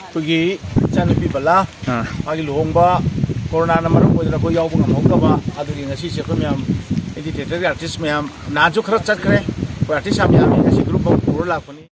ꯑꯩꯈꯣꯏꯒꯤ ꯏꯆꯥꯅꯨꯄꯤ ꯕꯂꯥ ꯃꯥꯒꯤ ꯂꯨꯍꯣꯡꯕ ꯀꯣꯔꯣꯅꯥꯅ ꯃꯔꯝ ꯑꯣꯏꯗꯅ ꯑꯩꯈꯣꯏ ꯌꯥꯎꯕ ꯉꯝꯍꯧꯗꯕ ꯑꯗꯨꯒꯤ ꯉꯁꯤꯁꯦ ꯑꯩꯈꯣꯏ ꯃꯌꯥꯝ ꯍꯥꯏꯗꯤ ꯊꯤꯌꯦꯇꯔꯒꯤ ꯑꯥꯔꯇꯤꯁ ꯃꯌꯥꯝ ꯅꯍꯥꯟꯁꯨ ꯈꯔ ꯆꯠꯈ꯭ꯔꯦ ꯑꯩꯈꯣꯏ ꯑꯥꯔꯇꯤꯁ ꯌꯥꯝ ꯌꯥꯝꯃꯤ ꯉꯁꯤ ꯒ꯭ꯔꯨꯞ ꯑꯃ ꯄꯨꯔ ꯂꯥꯛꯄꯅꯤ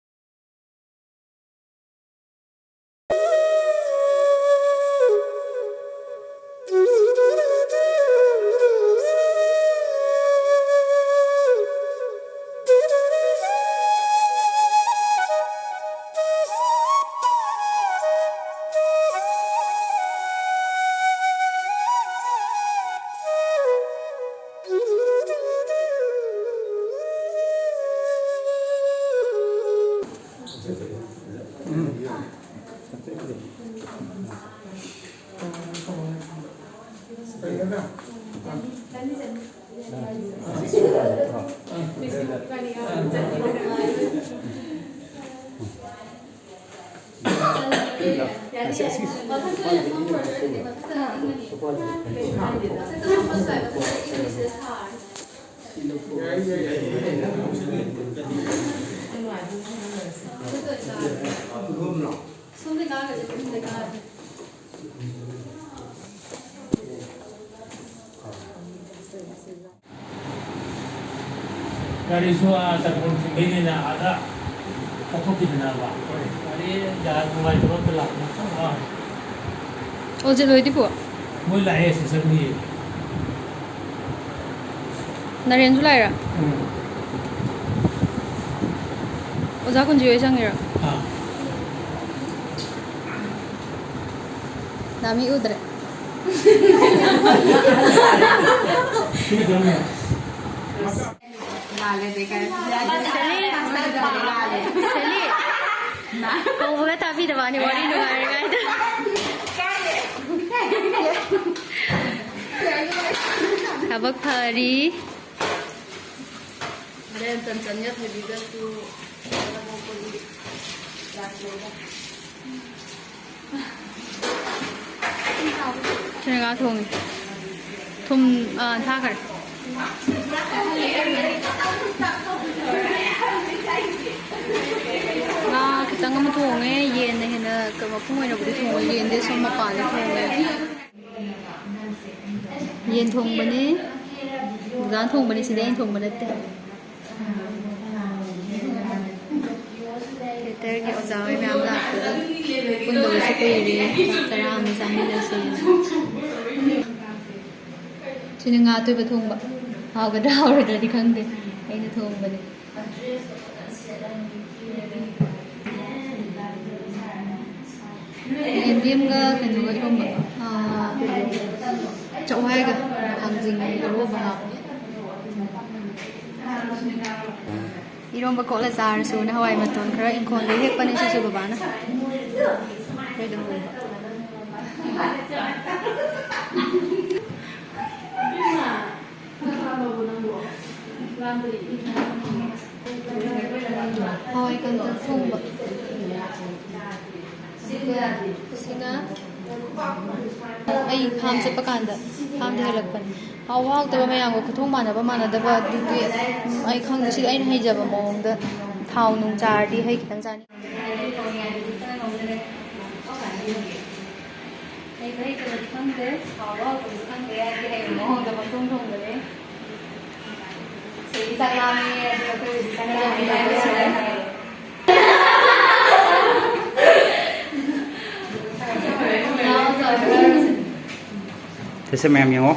Dari semua terpun tinggi na ada takut di mana ba? Dari jalan mulai turun belak. Oh, jadi itu bu? Mulai sesuatu. Narian julai ra? Oh, jadi kun jual sang era? Nami udre. Lale देखा है Seli kau bukan tapi dah bani wari nu hari kan kabak hari ada yang cencennya tadi juga tuh Cina thong thum tha kar kitang ama thonge yen na hena ka mapung ina budi thong yen de som mapa ne thonge yen thong bani gan thong bani sida yen thong banatte theater ki ojawe myam la pundo se koiri karam sami la se Sini nga tu betul ba? Hau ke dah orang dah dikang deh. Ini tu bani. Indiam ga kan juga tu ba. Cawai ga anjing baru bah. Irom ba kola zar su na hawai maton kera inkon lehek pani su ba na. Redo. Hawai kan terfung ba. Sina ai ham se pakanda ham de lakpan haw haw taba mayang ko thong mana da ba du ai khang si ai hai jaba mong da thau nung char di hai kitang jani ai bai ka khang de haw haw ko khang de ai hai mong da ba thong thong de se sa la mi da ko sa la mi da Thế xem em nhiều không?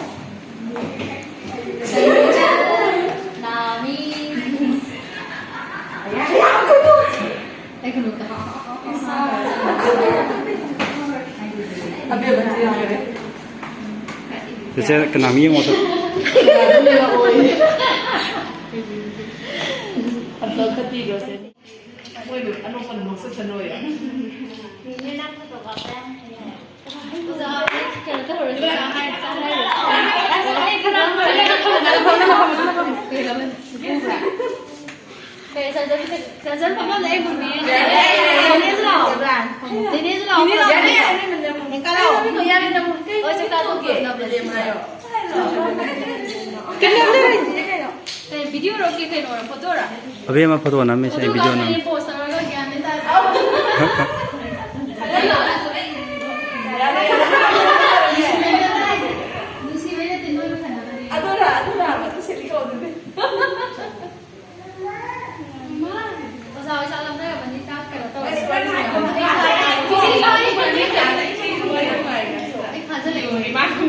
Thế sẽ cái nào nhiều không? Jangan papa lagi bunyi. Ini sudah. Ini sudah. Ini kalau. Oh cakap tu ke? Kenapa? Video roki kan orang foto orang. अभी हम photo ना में से video ना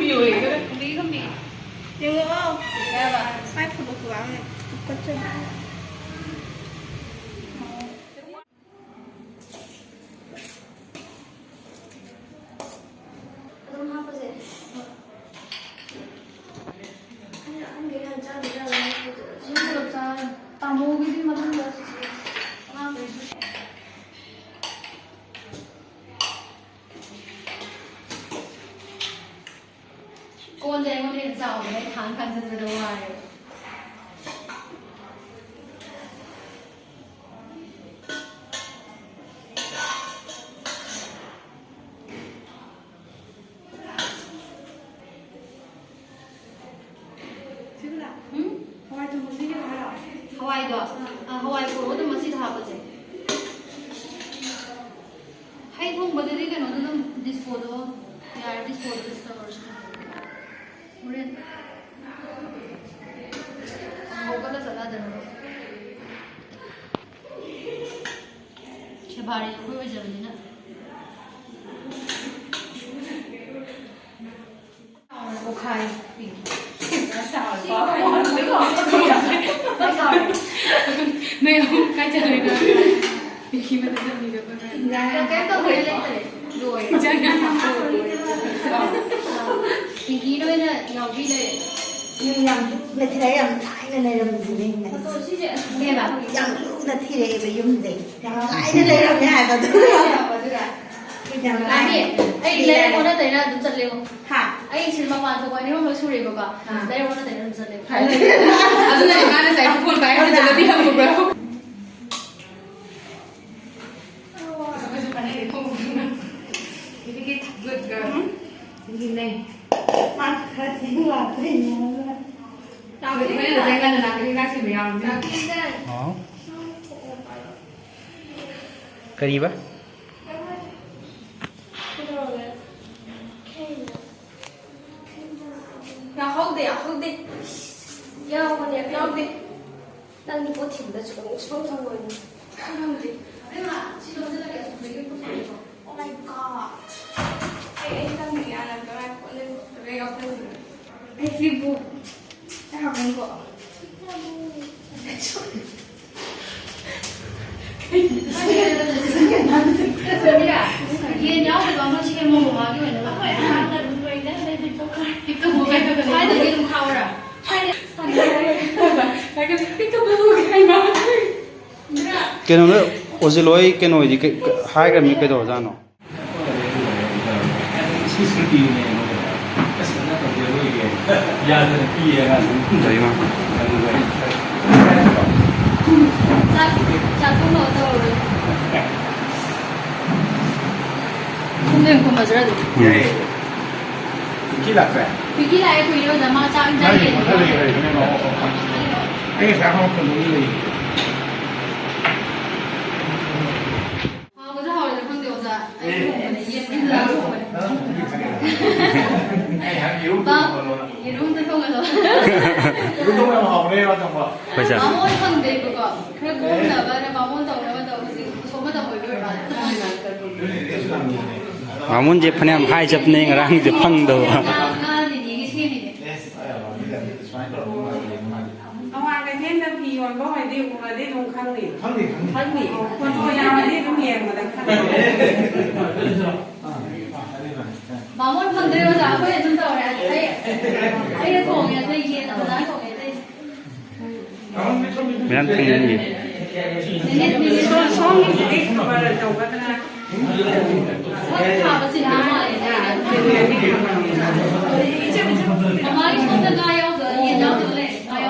요리 컴비 영어 해봐 사이프도 그거 안 해. 똑같죠? 그럼 해보세요. 한 개를 한 짜리를 해보세요. 싱그럽자. 따먹이기만 한 거야. 아, cô đây con đi giàu đấy tháng càng dần dần ngoài 하와이도 하와이 고로도 맛이 다 아버지 하이 통보들이 그 너도 디스포도 야र 디스포도 디스포도 우리 뭐가다 잘라드는 제발이 보여줘야지나 오카이 내가 까자리가 이기면 되는 거 cái câu này lên rồi thì ký đôi nè nhỏ vi này nhưng nhầm là thế này làm lại này làm gì đây này nghe bảo nhầm là thế này phải dùng gì lại thế này làm nhà và thứ 아니, 아니 내가 원하 되나 눈 잘리고. hả 아니 질만 많다고 아니 한번 소리 해봐봐. 내가 원하 되나 눈 잘리고. 아주 나는 잘 폰 봐요. 근데 내 한번 봐요. 이게 다 good 이게 mặt là chính là thế này 나 왜 내가 나그리 같이 미안. Đó. Cái gì vậy? 야 허우대야 허우대. 야 허우대 허우대. 난 이거 버틴다 지금 50원 산 거야. 허우대. 내가 지금 생각해 되게 무서워. Oh my god. Em đang bị là cái này có lên về gặp tôi. Ai vivo. Tao học anh vợ. 얘 nhau thì bằng nó chỉ mua một cái này nó phải ăn là đúng rồi đấy đây thì có cái một cái hai từ cái đồng khâu rồi hai Cái nó oziloi cái nồi gì cái hai cái mi cái đồ ra nó. Đấy mà. 자, 좀 넣어 우리. 근데 그거 맞아야 돼. Kỹ lạc rẻ. 비기 lại quỷ đâu mà mà trang Đây trang thì gì. có lì rồi, cho nên nó cái sáng không cần cái lì. 그래서 하루에 근데 오자. 아이고, 얘 Hay hẳn yếu 나 이런 데 통해서. Cứ đúng em học đây vào trong vợ. Bây giờ. 마몬 컨데 그거. 그리고 나만의 마몬 나오면 소마다 뭐 이걸 봐. Mà muốn dẹp anh em hai chập nên rằng dẹp phăng đồ. 나 이게 책임이네. Ông ăn cái thêm đâm thì còn có phải đi cũng là đi dùng khăn nghỉ. Khăn nghỉ. Còn tôi nào mà đi đúng hiền mà đang khăn nghỉ. 마몬 컨데 오자. 그래 좀 더. 아이 공에 되게 나 공에 되게. Mình ăn cái gì? Xong thì đi mà là chồng cái này. 아버지 엄마이 손을 가요 그 얘나들래 가요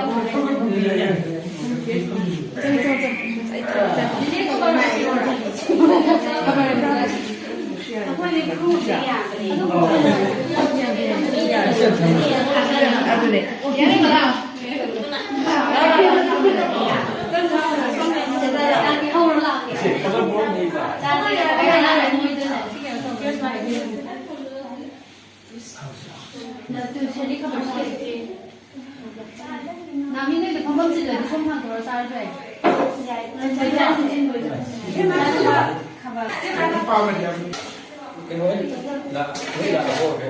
남인에게 범범지를 손만 걸어 싸줘야 돼.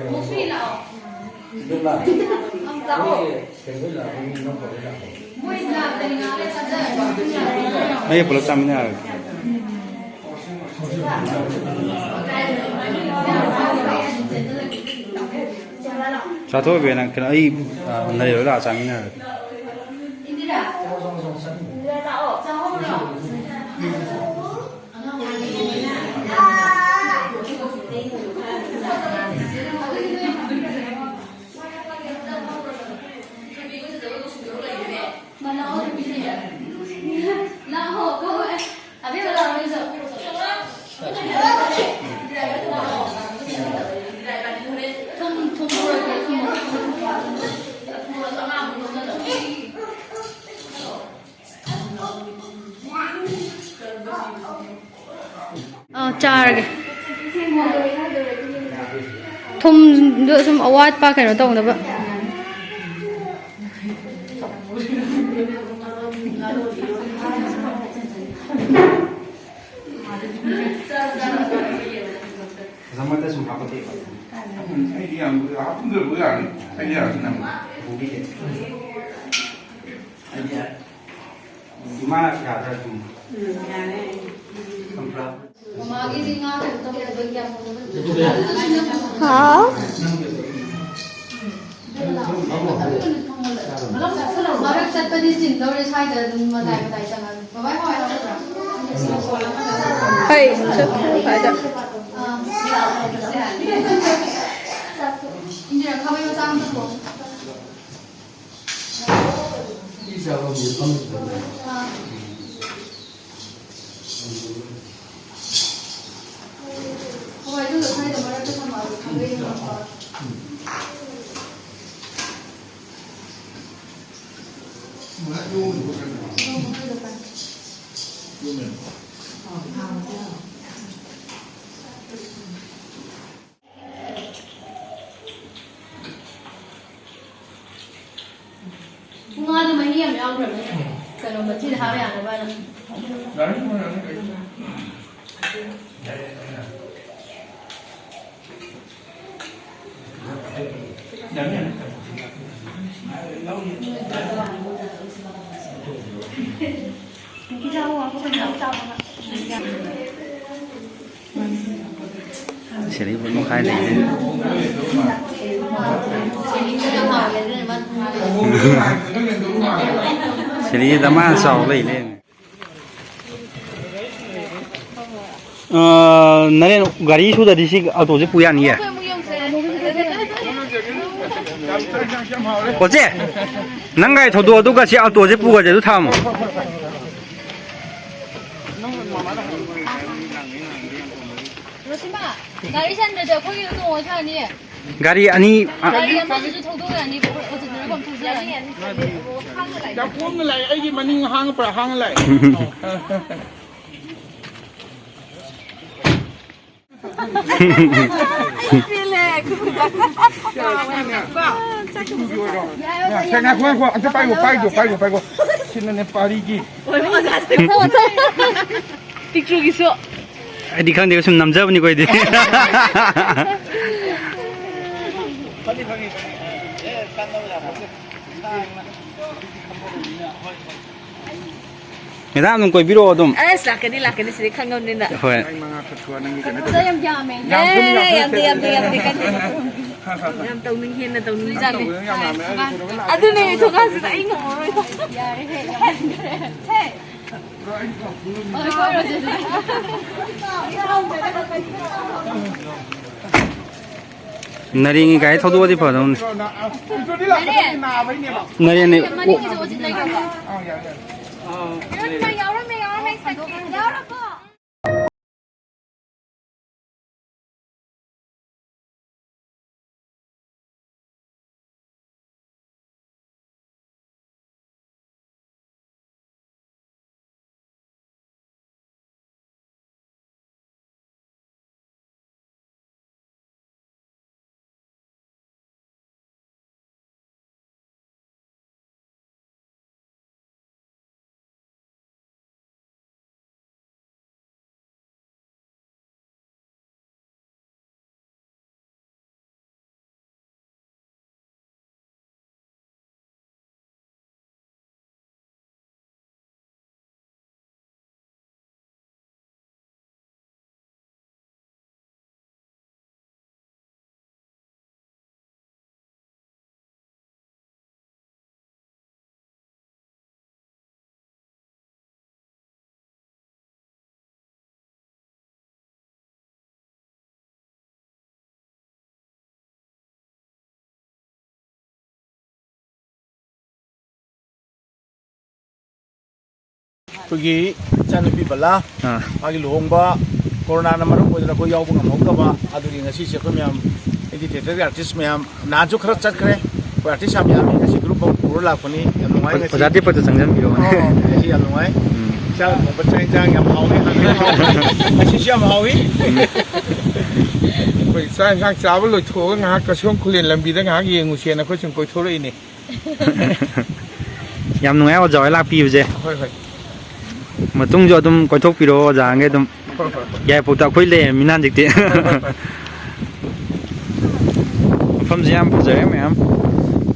목소리 나와. Mấy bữa chăm nha. Sao thôi về là cái ấy này đó là chăm nha. ꯆꯥꯔꯒꯦ ꯊꯨꯝꯗꯣ ꯁꯨꯝ ꯑꯋꯥꯠꯄ ꯀꯩꯅꯣ ꯇꯧꯅꯕ Zaman dah sempat pakai. Ini yang apa pun boleh ni. Ini yang nama budi deh. Ini ya. Cuma ada tu. Hả? Hey, phải được. ꯉꯥꯗꯨ ꯃꯍꯤ ꯌꯥꯝ ꯌꯥꯎꯈ꯭ꯔꯕꯅꯦ ꯀꯩꯅꯣ ꯃꯊꯤꯗ ꯍꯥꯞꯄ ꯌꯥꯅꯕ ꯍꯥꯏꯅ Xử lý vẫn khai này. Xử lý tấm ăn sầu lấy lên. Nãy gari sudah di sini auto je punya ni ya. Oje, nangai thodo tu kasi auto je puga je tu tham. 가리 샀는데 거기도 또 어디 하니? Gari ani. 가리 한 번도 통통이 아니고 어디 들어가면 통통이 아니고จะพุ่งอะไรไอ้ที่มันนิ่งห้างประห้างอะไร 생각 후에 앉아 빨고 신나는 파리기 빅쪽 있어. Di kan dia sun namja bani koi di. Madam nung koi biro dum. Lakani sini kangam nina. Hoi. 저 염자매. Yamde kan. Yam tau ning hian na tau ning jam. Adune thoka sida inga moroi. Naringi kai thodo di phadon. Nari ne. ꯑꯩꯈꯣꯏꯒꯤ ꯏꯆꯥꯅꯨꯄꯤ ꯕꯂꯥ ꯃꯥꯒꯤ ꯂꯨꯍꯣꯡꯕ ꯀꯣꯔꯣꯅꯥꯅ ꯃꯔꯝ ꯑꯣꯏꯗꯨꯅ ꯑꯩꯈꯣꯏ ꯌꯥꯎꯕ ꯉꯝꯍꯧꯗꯕ ꯑꯗꯨꯒꯤ ꯉꯁꯤꯁꯦ ꯑꯩꯈꯣꯏ ꯃꯌꯥꯝ ꯑꯩꯒꯤ ꯊꯤꯌꯦꯇꯔꯒꯤ ꯑꯥꯔꯇꯤꯁ ꯃꯌꯥꯝ ꯅꯍꯥꯟꯁꯨ ꯈꯔ ꯆꯠꯈ꯭ꯔꯦ ꯑꯩꯈꯣꯏ ꯑꯥꯔꯇꯤꯁ ꯌꯥꯝ ꯌꯥꯝꯃꯤ ꯉꯁꯤ ꯒ꯭ꯔꯨꯞ ꯑꯃ ꯄꯨꯔ ꯂꯥꯛꯄꯅꯤ ꯌꯥꯝ ꯅꯨꯡꯉꯥꯏ ꯉꯁꯤ ꯑꯣꯖꯥꯗꯤ ꯄꯣꯠꯇ ꯆꯪꯖꯟꯕꯤꯔꯣ ꯉꯁꯤ ꯌꯥꯝ ꯅꯨꯡꯉꯥꯏ ꯏꯟꯁꯥꯡ ꯊꯣꯡꯕ ꯆꯥꯛ ꯏꯟꯁꯥꯡ ꯌꯥꯝ ꯍꯥꯎꯋꯤ ꯉꯁꯤꯁꯨ ꯌꯥꯝ ꯍꯥꯎꯋꯤ ꯑꯩꯈꯣꯏ ꯆꯥꯛ ꯏꯟꯁꯥꯡ ꯆꯥꯕ ꯂꯣꯏꯊꯣꯛꯑꯒ ꯉꯥꯏꯍꯥꯛ ꯀꯁꯣꯝ ꯈꯨꯂꯦꯟ ꯂꯝꯕꯤꯗ ꯉꯥꯏꯍꯥꯛ ꯌꯦꯡꯉꯨꯁꯦꯅ ꯑꯩꯈꯣꯏ ꯁꯨꯝ ꯀꯣꯏꯊꯣꯔꯛꯏꯅꯦ ꯌꯥꯝ ꯅꯨꯡꯉꯥꯏ ꯑꯣꯖꯥ ꯍꯣꯏ ꯂꯥꯛꯄꯤꯕꯁꯦ ꯍꯣꯏ ꯍꯣꯏ ꯃꯇꯨꯡꯁꯨ ꯑꯗꯨꯝ ꯀꯣꯏꯊꯣꯛꯄꯤꯔꯛꯑꯣ ꯑꯣꯖꯥꯒꯩ ꯑꯗꯨꯝ ꯌꯥꯏꯄꯣꯛꯇ ꯑꯩꯈꯣꯏ ꯂꯩꯔꯃꯤꯅ ꯍꯧꯖꯤꯛꯇꯤ ꯃꯐꯝꯁꯦ ꯌꯥꯝ ꯐꯖꯔꯦ ꯃꯌꯥꯝ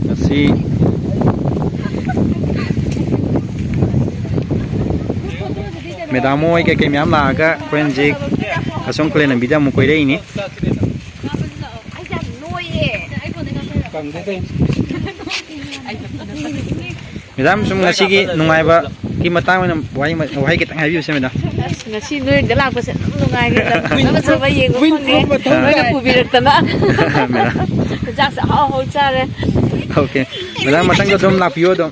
ꯉꯁꯤ ꯃꯦꯗꯥꯝ ꯍꯣꯏ ꯀꯩꯀꯩ ꯃꯌꯥꯝ ꯂꯥꯛꯑꯒ ꯑꯩꯈꯣꯏ ꯍꯧꯖꯤꯛ ꯑꯁꯣꯝ ꯈꯨꯂꯦꯟ ꯂꯝꯕꯤꯗ ꯑꯃꯨꯛ ꯀꯣꯏꯔꯛꯏꯅꯤ ꯃꯦꯗꯥꯝ ꯁꯨꯝ ꯉꯁꯤꯒꯤ ꯅꯨꯡꯉꯥꯏꯕꯒꯤ ꯃꯇꯥꯡ ꯑꯣꯏꯅ ꯋꯥꯍꯩ ꯈꯤꯇꯪ ꯍꯥꯏꯕꯤꯌꯨꯁꯦ madam ngasi nurin da pasa nungai ga coba yengu fange pubiratana jak sa ho ho chare okay medam matang dom lapiyo dom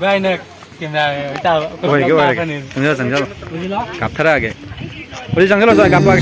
bai na kim na ta oi ge oi ge sangjalo kapthara ge oi sangjalo sa kapak